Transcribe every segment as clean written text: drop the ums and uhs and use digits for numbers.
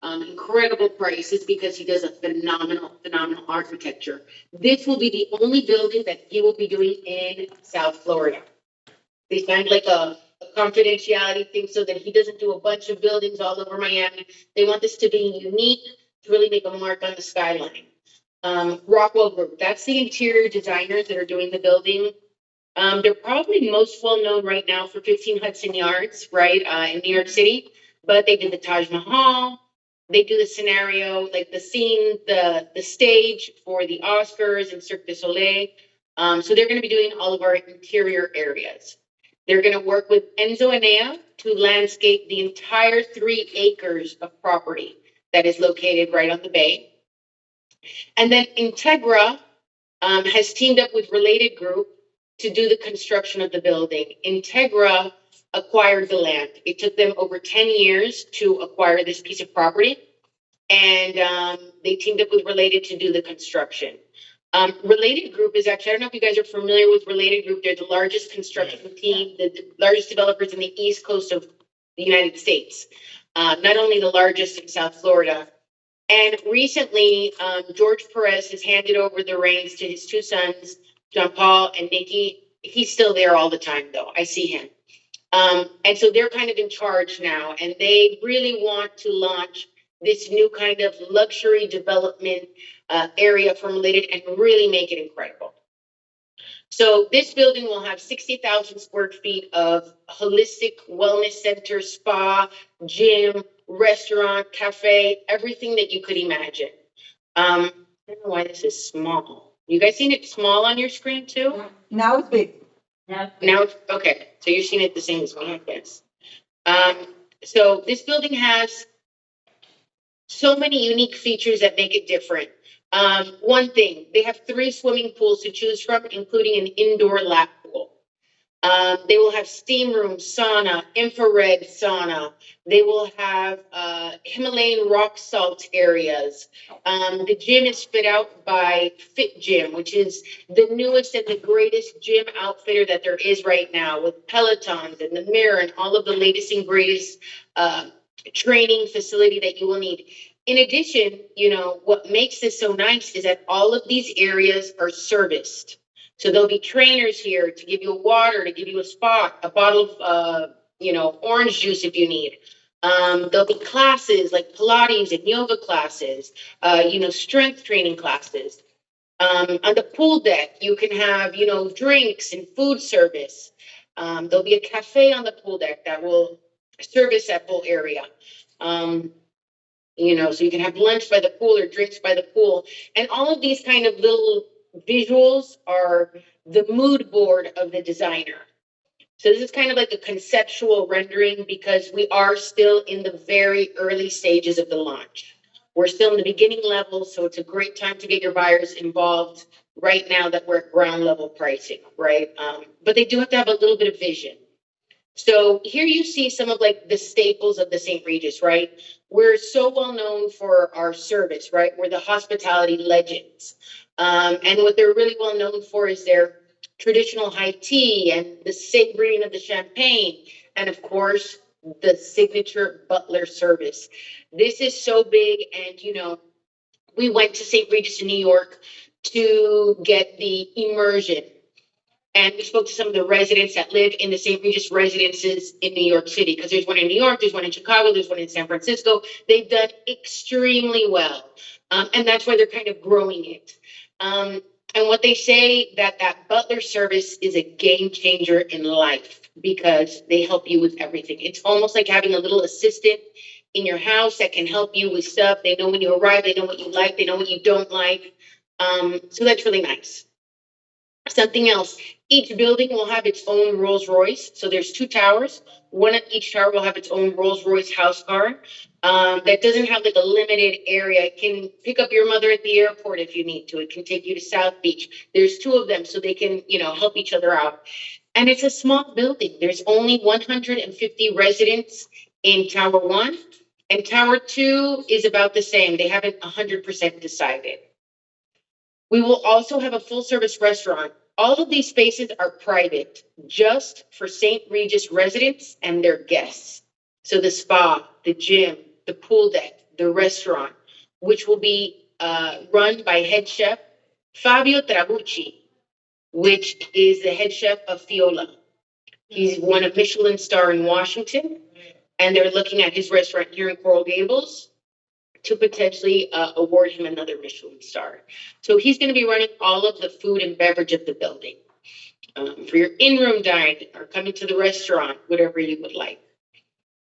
incredible prices because he does a phenomenal architecture. This will be the only building that he will be doing in South Florida. They signed like a confidentiality thing so that he doesn't do a bunch of buildings all over Miami. They want this to be unique, to really make a mark on the skyline. Rockwell Group, that's the interior designers that are doing the building. They're probably most well known right now for 15 Hudson Yards, right, in New York City. But they did the Taj Mahal. They do the scenario, like the scene, the stage for the Oscars and Cirque du Soleil. So they're going to be doing all of our interior areas. They're going to work with Enzo Enea to landscape the entire 3 acres of property that is located right on the bay. And then Integra has teamed up with Related Group to do the construction of the building. Integra acquired the land. It took them over 10 years to acquire this piece of property. And they teamed up with Related to do the construction. Related Group is actually, I don't know if you guys are familiar with Related Group. They're the largest construction team, the largest developers in the East Coast of the United States. Not only the largest in South Florida. And recently, George Perez has handed over the reins to his 2 sons, John Paul and Nikki. He's still there all the time, though. I see him. And so they're kind of in charge now, and they really want to launch this new kind of luxury development area for Related and really make it incredible. So this building will have 60,000 square feet of holistic wellness center, spa, gym, restaurant, cafe, everything that you could imagine. I don't know why this is small. You guys seen it small on your screen too? Now it's big. Now it's okay. So you're seeing it the same as me, I guess. So this building has so many unique features that make it different. One thing, they have 3 swimming pools to choose from, including an indoor lap pool. They will have steam rooms, sauna, infrared sauna. They will have Himalayan rock salt areas. The gym is fit out by Fit Gym, which is the newest and the greatest gym outfitter that there is right now, with Pelotons and the Mirror and all of the latest and greatest training facility that you will need. In addition, what makes this so nice is that all of these areas are serviced. So there'll be trainers here to give you water, to give you a spot, a bottle of, orange juice if you need. There'll be classes like Pilates and yoga classes, strength training classes. On the pool deck, you can have, drinks and food service. There'll be a cafe on the pool deck that will service that whole area. So you can have lunch by the pool or drinks by the pool. And all of these kind of little visuals are the mood board of the designer. So this is kind of like a conceptual rendering because we are still in the very early stages of the launch. We're still in the beginning level, so it's a great time to get your buyers involved right now that we're at ground level pricing, right? But they do have to have a little bit of vision. So here you see some of like the staples of the St. Regis, right? We're so well known for our service, right? We're the hospitality legends. And what they're really well known for is their traditional high tea and the savoring of the champagne. And of course, the signature butler service. This is so big. And, we went to St. Regis in New York to get the immersion. And we spoke to some of the residents that live in the St. Regis residences in New York City, because there's one in New York, there's one in Chicago, there's one in San Francisco. They've done extremely well. And that's why they're kind of growing it. And what they say that butler service is a game changer in life because they help you with everything. It's almost like having a little assistant in your house that can help you with stuff. They know when you arrive, they know what you like, they know what you don't like. So that's really nice. Something else, each building will have its own Rolls Royce. So there's 2 towers. One at each tower will have its own Rolls Royce house car. That doesn't have like a limited area. It can pick up your mother at the airport if you need to. It can take you to South Beach. There's 2 of them so they can, help each other out. And it's a small building. There's only 150 residents in Tower 1. And Tower 2 is about the same. They haven't 100% decided. We will also have a full service restaurant. All of these spaces are private, just for St. Regis residents and their guests. So the spa, the gym, the pool deck, the restaurant, which will be run by head chef Fabio Trabucci, which is the head chef of Fiola. He's won a Michelin star in Washington, and they're looking at his restaurant here in Coral Gables to potentially award him another Michelin star. So he's going to be running all of the food and beverage of the building for your in-room dining or coming to the restaurant, whatever you would like.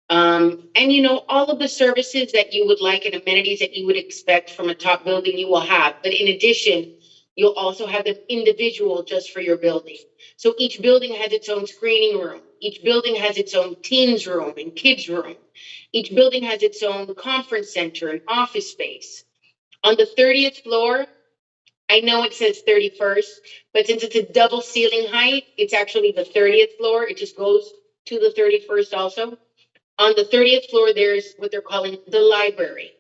And you know, all of the services that you would like and amenities that you would expect from a top building you will have. But in addition, you'll also have them individual just for your building. So each building has its own screening room. Each building has its own teens room and kids room. Each building has its own conference center and office space. On the 30th floor, I know it says 31st, but since it's a double ceiling height, it's actually the 30th floor. It just goes to the 31st also. On the 30th floor, there's what they're calling the library.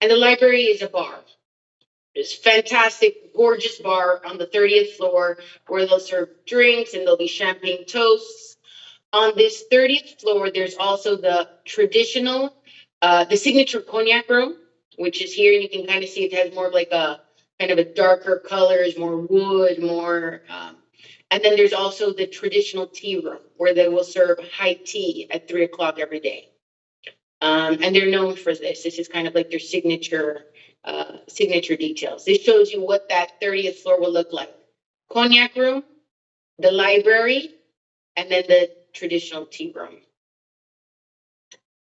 And the library is a bar. This fantastic, gorgeous bar on the 30th floor where they'll serve drinks and there'll be champagne toasts. On this 30th floor, there's also the traditional, the signature cognac room, which is here. And you can kind of see it has more of like a kind of a darker colors, more wood, more. And then there's also the traditional tea room where they will serve high tea at 3 o'clock every day. And they're known for this. This is kind of like their signature details. This shows you what that 30th floor will look like. Cognac room, the library, and then the traditional tea room.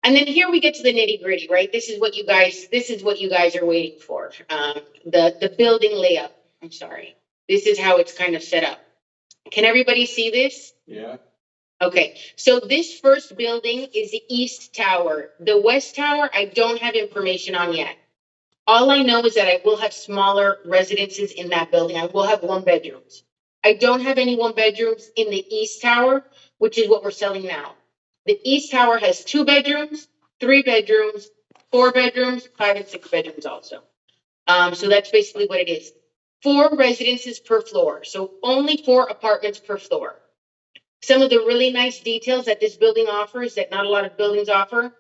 And then here we get to the nitty gritty, right? This is what you guys are waiting for. The building layout. I'm sorry. This is how it's kind of set up. Can everybody see this? Yeah. Okay, so this first building is the East Tower. The West Tower, I don't have information on yet. All I know is that I will have smaller residences in that building. I will have 1 bedrooms. I don't have any 1 bedrooms in the East Tower, which is what we're selling now. The East Tower has 2 bedrooms, 3 bedrooms, 4 bedrooms, 5 and 6 bedrooms also. So that's basically what it is. 4 residences per floor, so only 4 apartments per floor. Some of the really nice details that this building offers that not a lot of buildings offer.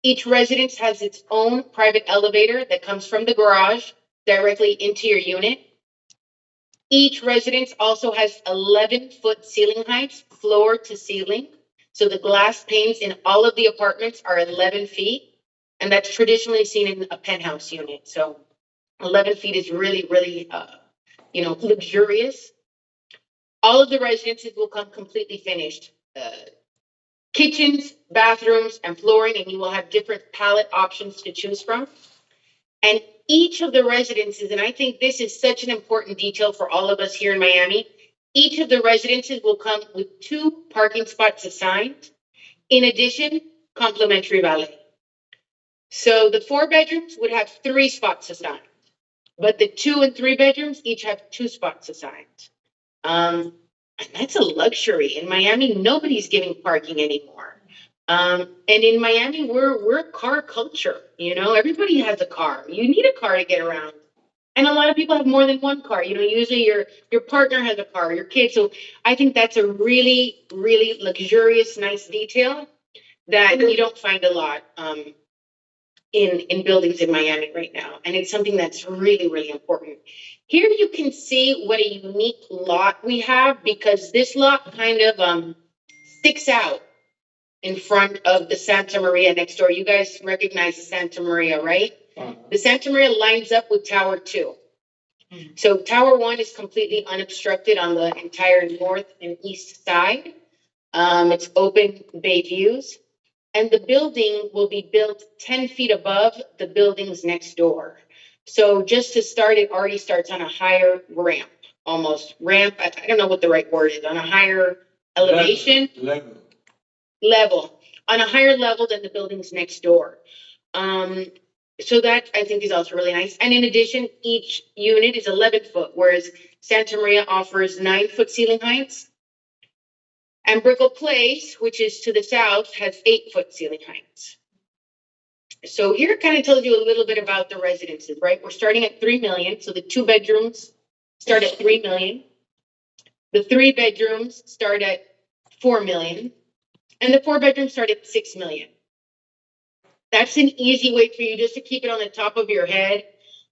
Each residence has its own private elevator that comes from the garage directly into your unit. Each residence also has 11-foot ceiling heights, floor to ceiling. So the glass panes in all of the apartments are 11 feet, and that's traditionally seen in a penthouse unit. So 11 feet is really, really, luxurious. All of the residences will come completely finished. Kitchens, bathrooms, and flooring, and you will have different palette options to choose from. And each of the residences, and I think this is such an important detail for all of us here in Miami, each of the residences will come with 2 parking spots assigned. In addition, complimentary valet. So the 4 bedrooms would have 3 spots assigned, but the 2 and 3 bedrooms each have 2 spots assigned. And that's a luxury. In Miami, nobody's giving parking anymore. And in Miami, we're car culture. You know, everybody has a car. You need a car to get around. And a lot of people have more than 1 car. You know, usually your partner has a car, your kids. So I think that's a really, really luxurious, nice detail that you don't find a lot in buildings in Miami right now. And it's something that's really, really important. Here you can see what a unique lot we have because this lot kind of sticks out in front of the Santa Maria next door. You guys recognize Santa Maria, right? Uh-huh. The Santa Maria lines up with Tower 2. Mm-hmm. So Tower 1 is completely unobstructed on the entire north and east side. It's open bay views. And the building will be built 10 feet above the buildings next door. So just to start, it already starts on a higher ramp, almost ramp. I don't know what the right word is, on a higher elevation. Level. On a higher level than the buildings next door. So that I think is also really nice. And in addition, each unit is 11 foot, whereas Santa Maria offers 9-foot ceiling heights. And Brickell Place, which is to the south, has 8-foot ceiling heights. So here it kind of tells you a little bit about the residences, right? We're starting at $3 million. So the 2 bedrooms start at $3 million. The 3 bedrooms start at $4 million. And the 4 bedrooms start at $6 million. That's an easy way for you just to keep it on the top of your head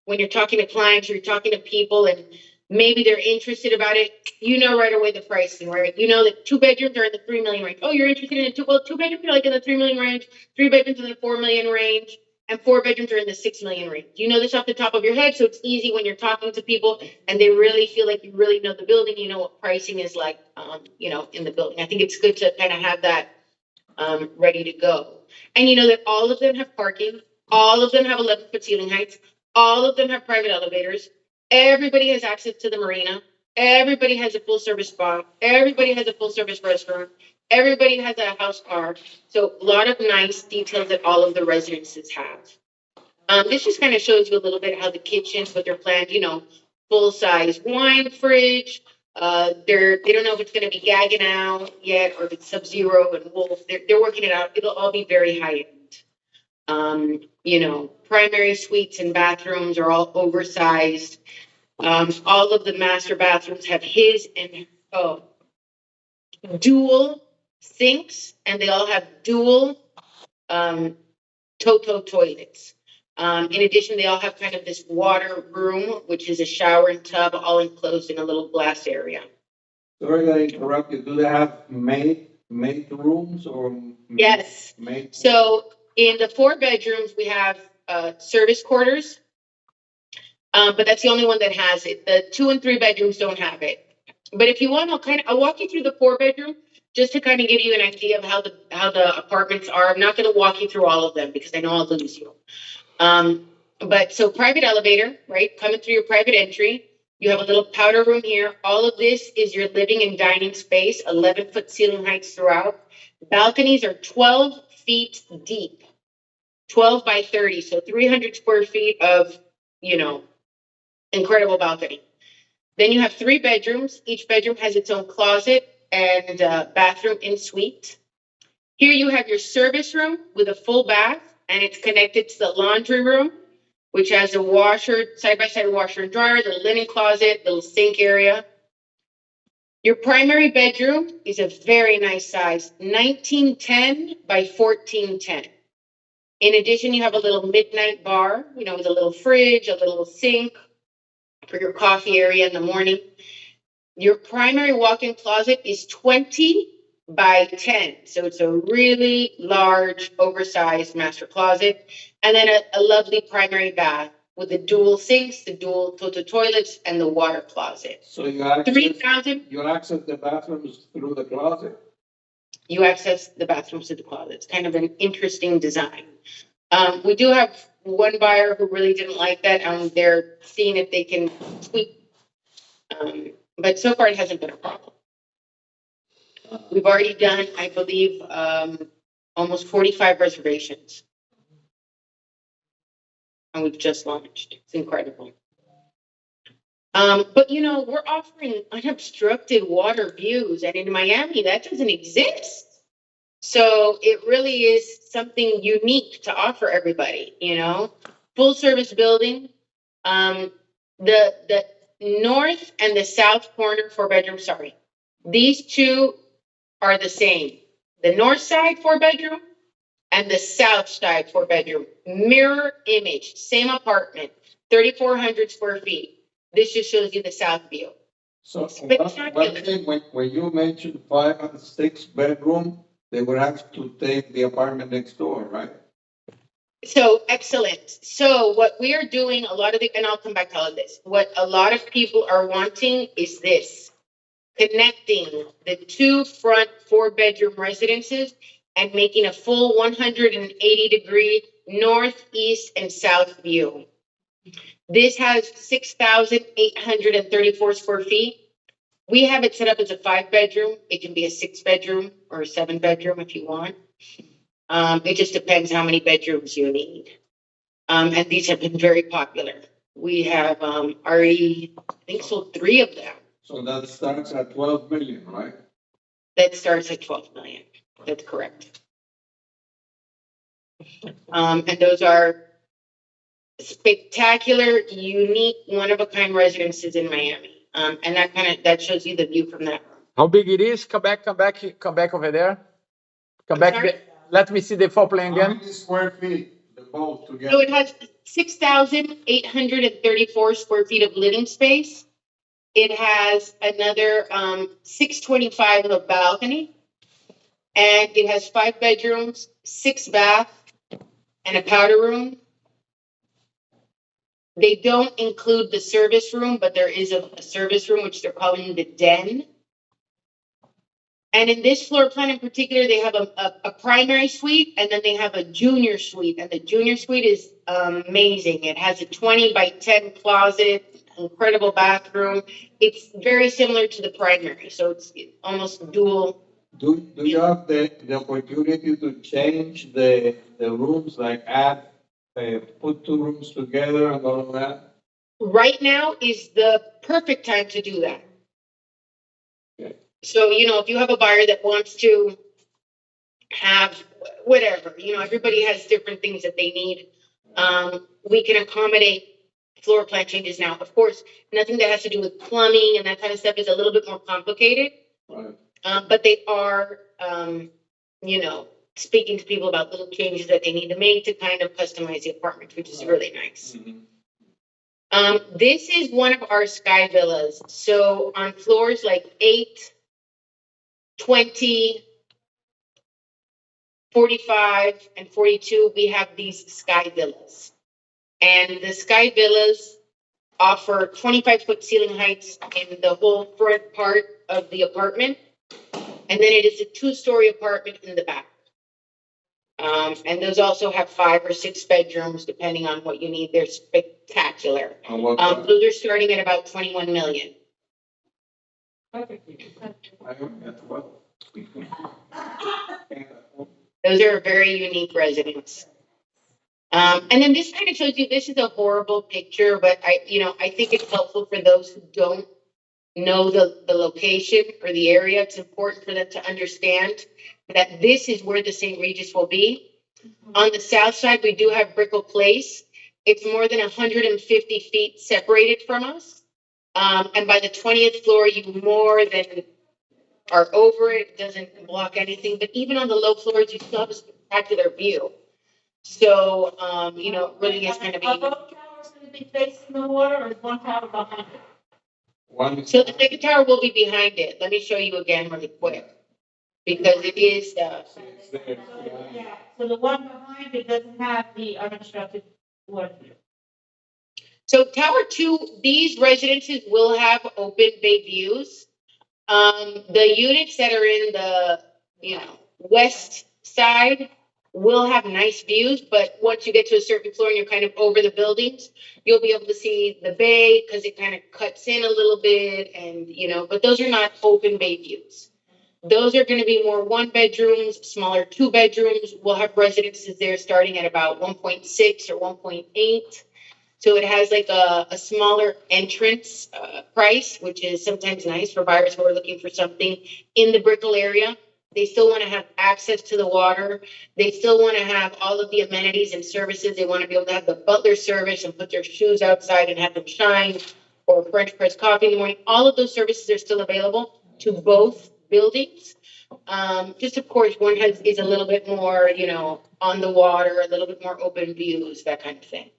when you're talking to clients, or you're talking to people, and maybe they're interested about it. You know right away the pricing, right? You know that 2 bedrooms are in the 3 million range. Oh, you're interested in it? Well, 2 bedrooms are like in the 3 million range, 3 bedrooms in the 4 million range, and 4 bedrooms are in the 6 million range. You know this off the top of your head, so it's easy when you're talking to people and they really feel like you really know the building. You know what pricing is like, in the building. I think it's good to kind of have that ready to go. And you know that all of them have parking, all of them have 11-foot ceiling heights, all of them have private elevators. Everybody has access to the marina. Everybody has a full service spa. Everybody has a full service restaurant. Everybody has a house car. So a lot of nice details that all of the residences have. This just kind of shows you a little bit how the kitchens, what they're planned, full size wine fridge. They don't know if it's going to be Gaggenau yet or if it's Sub-Zero and Wolf. They're working it out. It'll all be very high end. Primary suites and bathrooms are all oversized. All of the master bathrooms have his and dual sinks, and they all have dual Toto toilets. In addition, they all have kind of this water room, which is a shower and tub, all enclosed in a little glass area. Sorry that I interrupt you. Do they have maid rooms or? Yes. Maid? So in the 4 bedrooms, we have service quarters, but that's the only one that has it. The 2 and 3 bedrooms don't have it. But if you want, I'll walk you through the 4 bedroom just to kind of give you an idea of how the apartments are. I'm not going to walk you through all of them because I know I'll lose you. But so private elevator, right? Coming through your private entry. You have a little powder room here. All of this is your living and dining space, 11-foot ceiling heights throughout. Balconies are 12 feet deep, 12 by 30. So 300 square feet of, incredible balcony. Then you have 3 bedrooms. Each bedroom has its own closet and bathroom en suite. Here you have your service room with a full bath, and it's connected to the laundry room, which has a washer, side-by-side washer and dryer, the linen closet, little sink area. Your primary bedroom is a very nice size, 1910 by 1410. In addition, you have a little midnight bar, with a little fridge, a little sink for your coffee area in the morning. Your primary walk-in closet is 20 by 10. So it's a really large, oversized master closet. And then a lovely primary bath with the dual sinks, the dual Toto toilets, and the water closet. So you access 3,000. You access the bathrooms through the closet? You access the bathrooms to the closet. It's kind of an interesting design. We do have one buyer who really didn't like that. They're seeing if they can tweak. But so far it hasn't been a problem. We've already done, I believe, almost 45 reservations. And we've just launched. It's incredible. But we're offering unobstructed water views, and in Miami, that doesn't exist. So it really is something unique to offer everybody, full service building. The north and the south corner 4 bedroom, these two are the same. The north side 4 bedroom and the south side 4 bedroom, mirror image, same apartment, 3,400 square feet. This just shows you the south view. So one thing, when you mentioned 5 and 6 bedroom, they would have to take the apartment next door, right? So excellent. So what we are doing, and I'll come back to all of this. What a lot of people are wanting is this, connecting the 2 front 4 bedroom residences and making a full 180-degree north, east, and south view. This has 6,834 square feet. We have it set up as a 5 bedroom. It can be a 6 bedroom or a 7 bedroom if you want. It just depends how many bedrooms you need. And these have been very popular. We have already, I think, sold 3 of them. So that starts at 12 million, right? That starts at 12 million. That's correct. And those are spectacular, unique, one-of-a-kind residences in Miami. And that shows you the view from that room. How big it is? Come back over there. Come back. Let me see the floor plan How again. many square feet, the both So together? it has 6,834 square feet of living space. It has another 625 of a balcony. And it has 5 bedrooms, 6 bath, and a powder room. They don't include the service room, but there is a service room, which they're calling the den. And in this floor plan in particular, they have a primary suite, and then they have a junior suite. And the junior suite is amazing. It has a 20 by 10 closet, incredible bathroom. It's very similar to the primary, so it's almost dual. Do you have the opportunity to change the rooms, like add, put 2 rooms together and all of that? Right now is the perfect time to do that. Okay. So, if you have a buyer that wants to have whatever, everybody has different things that they need. We can accommodate floor plan changes now. Of course, nothing that has to do with plumbing and that kind of stuff is a little bit more complicated. Right. But they are, speaking to people about little changes that they need to make to kind of customize the apartment, which is really nice. Mhm. This is one of our sky villas. So on floors like 8, 20, 45, and 42, we have these sky villas. And the sky villas offer 25-foot ceiling heights in the whole front part of the apartment. And then it is a 2-story apartment in the back. And those also have 5 or 6 bedrooms, depending on what you need. They're spectacular. And what, Those are starting at about 21 million. I don't get what. Those are very unique residents. And then this kind of shows you, this is a horrible picture, but I think it's helpful for those who don't know the location or the area. It's important for them to understand that this is where the St. Regis will be. On the south side, we do have Brickell Place. It's more than 150 feet separated from us. And by the 20th floor, you more than are over it. It doesn't block anything. But even on the low floors, you still have a spectacular view. So, it really is going to Are be. both towers going to be facing the water, or is one tower behind it? One is. So the second tower will be behind it. Let me show you again really quick. Because it is, It's there, yeah. Yeah, so the one behind it doesn't have the unobstructed water. so Tower 2, these residences will have open bay views. The units that are in the, west side will have nice views, but once you get to a certain floor and you're kind of over the buildings, you'll be able to see the bay because it kind of cuts in a little bit and, but those are not open bay views. Those are going to be more 1 bedrooms, smaller 2 bedrooms. We'll have residences there starting at about 1.6 or 1.8. So it has like a smaller entrance price, which is sometimes nice for buyers who are looking for something in the Brickell area. They still want to have access to the water. They still want to have all of the amenities and services. They want to be able to have the butler service and put their shoes outside and have them shine, or French press coffee in the morning. All of those services are still available to both buildings. Just of course, one is a little bit more, on the water, a little bit more open views, that kind of thing.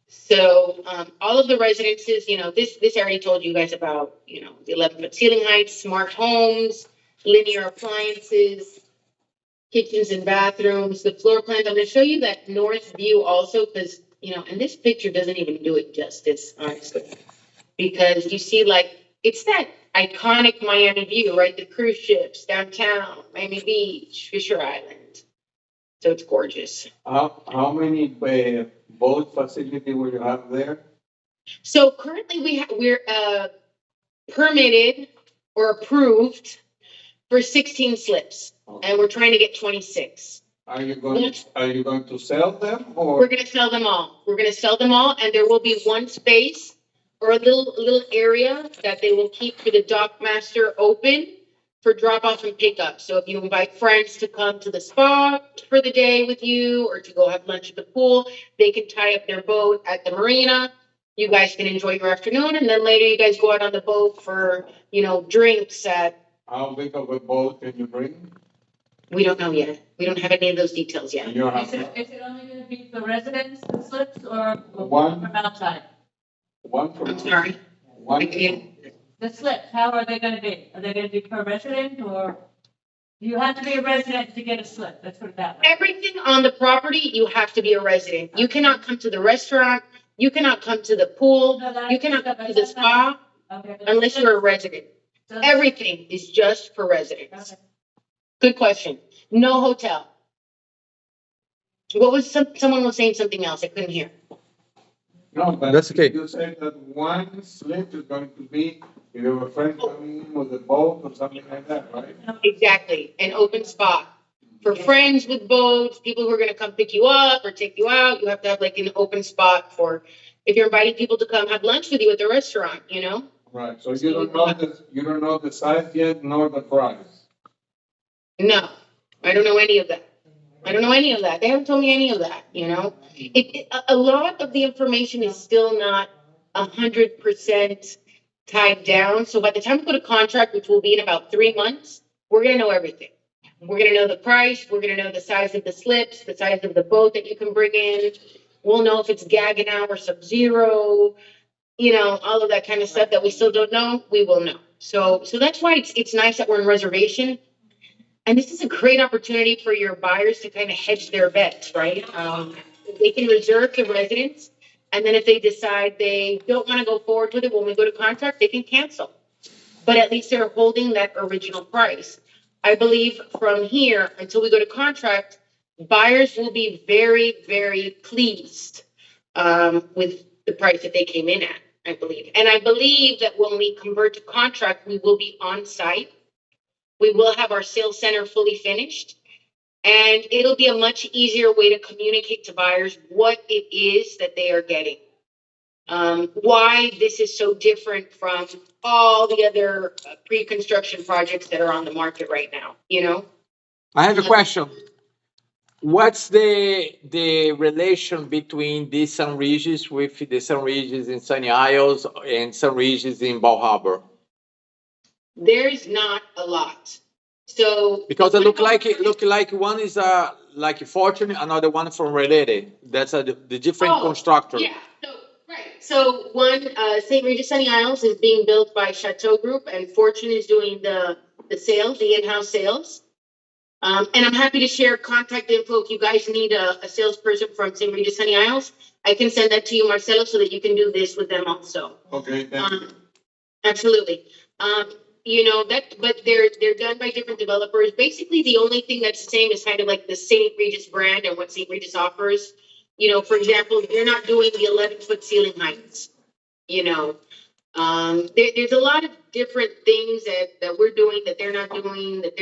So all of the residences, this I already told you guys about, the 11-foot ceiling heights, smart homes, linear appliances, kitchens and bathrooms, the floor plans. I'm going to show you that north view also because, and this picture doesn't even do it justice, honestly, because you see it's that iconic Miami view, right? The cruise ships, downtown, Miami Beach, Fisher Island. So it's gorgeous. How many boat facility will you have there? So currently we're permitted or approved for 16 slips, and we're trying to get 26. Are you going to sell them or? We're going to sell them all. We're going to sell them all, and there will be one space or a little area that they will keep for the dock master open for drop off and pick up. So if you invite friends to come to the spa for the day with you or to go have lunch at the pool, they can tie up their boat at the marina. You guys can enjoy your afternoon, and then later you guys go out on the boat for, drinks at how big of a boat can you bring? We don't know yet. We don't have any of those details yet. And you're Is it only gonna be for residents, the slips, or One. from outside? one from. I'm sorry. One. The slips, how are they gonna be? Are they gonna be per resident, or you have to be a resident to get a slip? Let's put it that way. Everything on the property, you have to be a resident. You cannot come to the restaurant. You cannot come to the pool. You cannot come to the spa Okay, but unless you're a resident. so- Everything is just for residents. Okay. Good question. No hotel. What was someone was saying something else? I couldn't hear. No, but. That's okay. You said that one slip is going to be, if you have a friend coming in with a boat or something like that, right? Exactly. An open spot. For friends with boats, people who are gonna come pick you up or take you out, you have to have like an open spot for, if you're inviting people to come have lunch with you at the restaurant, you know? Right, so you don't know the size yet, nor the price. No, I don't know any of that. I don't know any of that. They haven't told me any of that, you know? A lot of the information is still not 100% tied down. So by the time we go to contract, which will be in about 3 months, we're gonna know everything. We're gonna know the price, we're gonna know the size of the slips, the size of the boat that you can bring in. We'll know if it's Gaggenau or Sub-Zero, you know, all of that kind of stuff that we still don't know, we will know. So that's why it's nice that we're in reservation. And this is a great opportunity for your buyers to kind of hedge their bets, right? They can reserve the residence, and then if they decide they don't want to go forward with it when we go to contract, they can cancel. But at least they're holding that original price. I believe from here until we go to contract, buyers will be very, very pleased with the price that they came in at, I believe. And I believe that when we convert to contract, we will be on site. We will have our sales center fully finished, and it'll be a much easier way to communicate to buyers what it is that they are getting. Why this is so different from all the other pre-construction projects that are on the market right now, you know? I have a question. What's the relation between this San Regis with the San Regis in Sunny Isles and San Regis in Bal Harbor? There's not a lot. So Because it look like one is like a Fortune, another one from Related. That's the different Oh, constructor. yeah, so, right. So one, St. Regis Sunny Isles is being built by Chateau Group, and Fortune is doing the sales, the in-house sales. And I'm happy to share contact info if you guys need a salesperson from St. Regis Sunny Isles. I can send that to you, Marcelo, so that you can do this with them also. Okay, thank you. Absolutely. You know, but they're done by different developers. Basically, the only thing that's the same is kind of like the St. Regis brand and what St. Regis offers. You know, for example, they're not doing the 11-foot ceiling heights. You know, there's a lot of different things that we're doing that they're not doing. That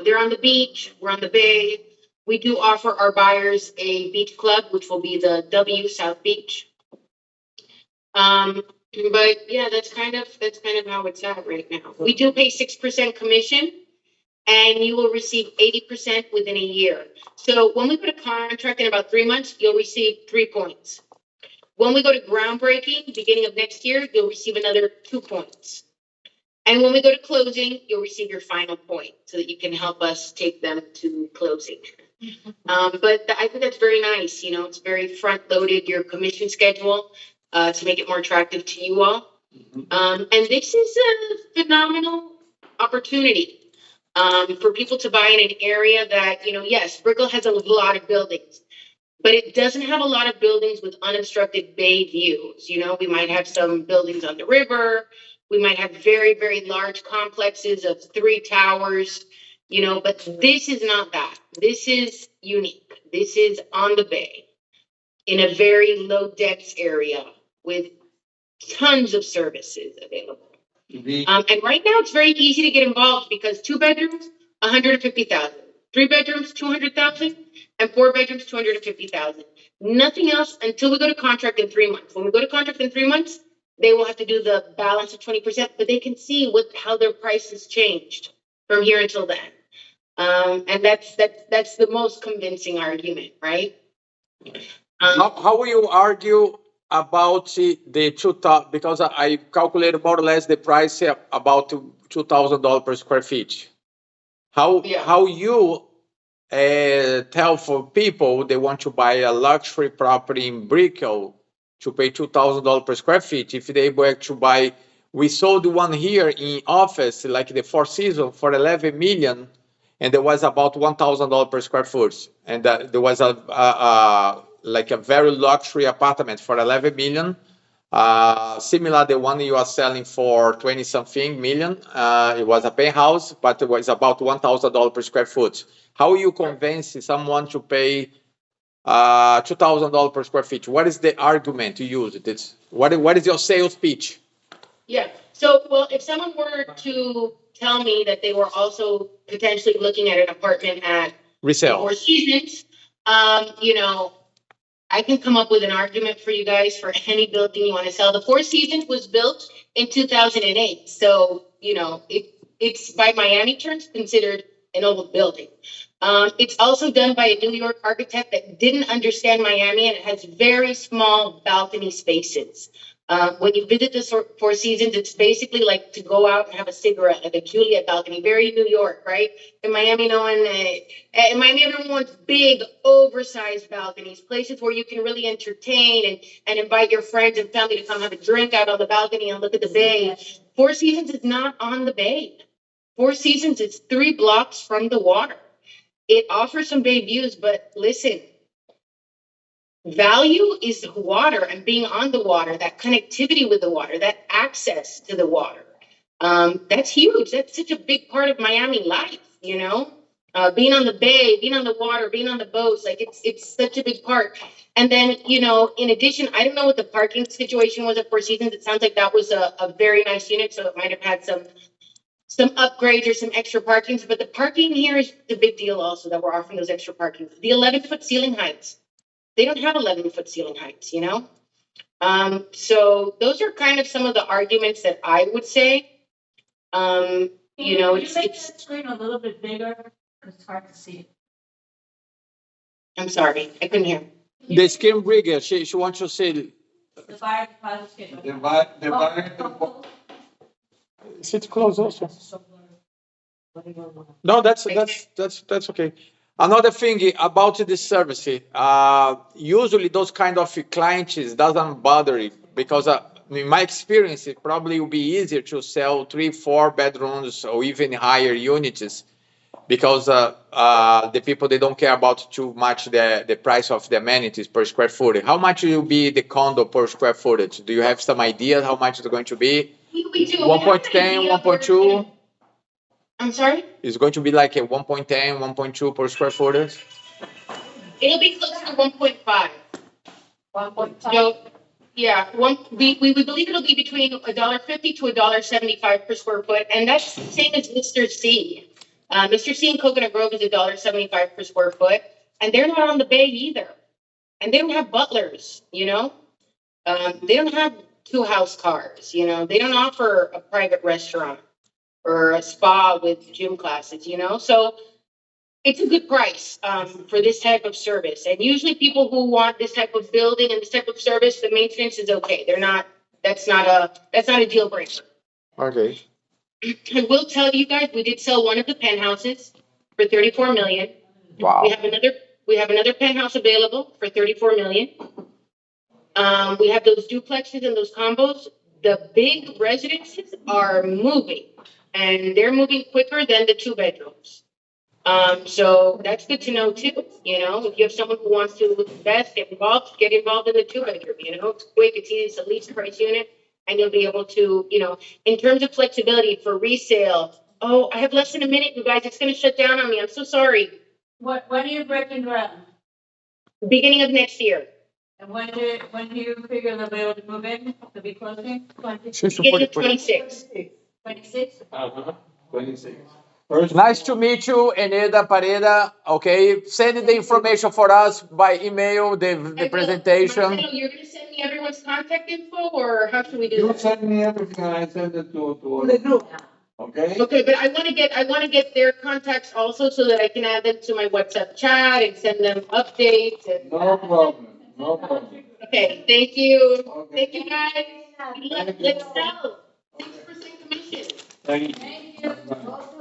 they're on the beach, we're on the bay. We do offer our buyers a beach club, which will be the W South Beach. But yeah, that's kind of how it's at right now. We do pay 6% commission, and you will receive 80% within a year. So when we put a contract in about 3 months, you'll receive 3 points. When we go to groundbreaking, beginning of next year, you'll receive another 2 points. And when we go to closing, you'll receive your final point so that you can help us take them to closing. But I think that's very nice. You know, it's very front loaded, your commission schedule. To make it more attractive to you all. And this is a phenomenal opportunity for people to buy in an area that, you know, yes, Brickell has a lot of buildings, but it doesn't have a lot of buildings with unobstructed bay views. You know, we might have some buildings on the river. We might have very, very large complexes of 3 towers, you know, but this is not that. This is unique. This is on the bay in a very low depth area with tons of services available. And right now it's very easy to get involved because 2 bedrooms, 150,000, 3 bedrooms, 200,000, and 4 bedrooms, 250,000. Nothing else until we go to contract in 3 months. When we go to contract in 3 months, they will have to do the balance of 20%, but they can see how their prices changed from here until then. And that's the most convincing argument, right? How will you argue about the 2,000, because I calculated more or less the price about $2,000 per square feet. Yeah. How you tell for people they want to buy a luxury property in Brickell to pay $2,000 per square feet if they were to buy. We sold one here in office, like the Four Seasons, for 11 million, and there was about $1,000 per square foot, and there was like a very luxury apartment for 11 million. Similar the one you are selling for 20 something million. It was a penthouse, but it was about $1,000 per square foot. How you convince someone to pay $2,000 per square feet? What is the argument you use? What is your sales pitch? Yeah. So, well, if someone were to tell me that they were also potentially looking at an apartment at Resale. Four Seasons, I can come up with an argument for you guys for any building you want to sell. The Four Seasons was built in 2008. So, it's by Miami terms considered an old building. It's also done by a New York architect that didn't understand Miami, and it has very small balcony spaces. When you visit the Four Seasons, it's basically like to go out and have a cigarette at a Juliet balcony, very New York, right? In Miami, in Miami, everyone wants big, oversized balconies, places where you can really entertain and invite your friends and family to come have a drink out on the balcony and look at the bay. Four Seasons is not on the bay. Four Seasons is 3 blocks from the water. It offers some bay views, but listen, value is the water and being on the water, that connectivity with the water, that access to the water. That's huge. That's such a big part of Miami life, being on the bay, being on the water, being on the boats, like it's such a big part. And then, in addition, I don't know what the parking situation was at Four Seasons. It sounds like that was a very nice unit, so it might have had some upgrades or some extra parkings, but the parking here is the big deal also that we're offering those extra parkings. The 11-foot ceiling heights. They don't have 11-foot ceiling heights, So those are kind of some of the arguments that I would say. Can you make that screen a little bit bigger? Because it's hard to see. I'm sorry, I couldn't hear. The skin rigger, she wants to say. The buyer deposit schedule. The buyer, Sit close also. No, that's okay. Another thing about the service, usually those kind of clients doesn't bother it because in my experience, it probably will be easier to sell 3, 4 bedrooms or even higher units because the people, they don't care about too much the price of the amenities per square foot. How much will be the condo per square footage? Do you have some idea how much it's going to be? We do. 1.10, 1.2? I'm sorry? It's going to be like a 1.10, 1.2 per square footage? It'll be close to 1.5. 1.5. So, yeah, we believe it'll be between $1.50 to $1.75 per square foot, and that's the same as Mr. C. Mr. C in Coconut Grove is $1.75 per square foot, and they're not on the bay either. And they don't have butlers, They don't have 2 house cars, They don't offer a private restaurant or a spa with gym classes, So it's a good price for this type of service. And usually people who want this type of building and this type of service, the maintenance is okay. That's not a deal breaker. Okay. I will tell you guys, we did sell one of the penthouses for $34 million. Wow. We have another penthouse available for $34 million. We have those duplexes and those combos. The big residences are moving, and they're moving quicker than the 2 bedrooms. So that's good to know too. If you have someone who wants to invest, get involved in the 2 bedroom. It's quick, it's easy, it's the least price unit, and you'll be able to, in terms of flexibility for resale. Oh, I have less than a minute, you guys. It's going to shut down on me. I'm so sorry. When are you breaking ground? Beginning of next year. And when do you figure they'll be able to move in to be closing? Beginning of 26. 26? 26. Nice to meet you, Eneda Pareda. Okay, send the information for us by email, the presentation. Marcelo, you're going to send me everyone's contact info, or how should we do You that? send me everything and I send it to the group. Okay? Okay, but I want to get their contacts also so that I can add them to my WhatsApp chat and send them updates. No problem. No problem. Okay, thank you. Okay. Thank you, guys. Good luck. Let's sell. 6% commission. Thank you. Thank you.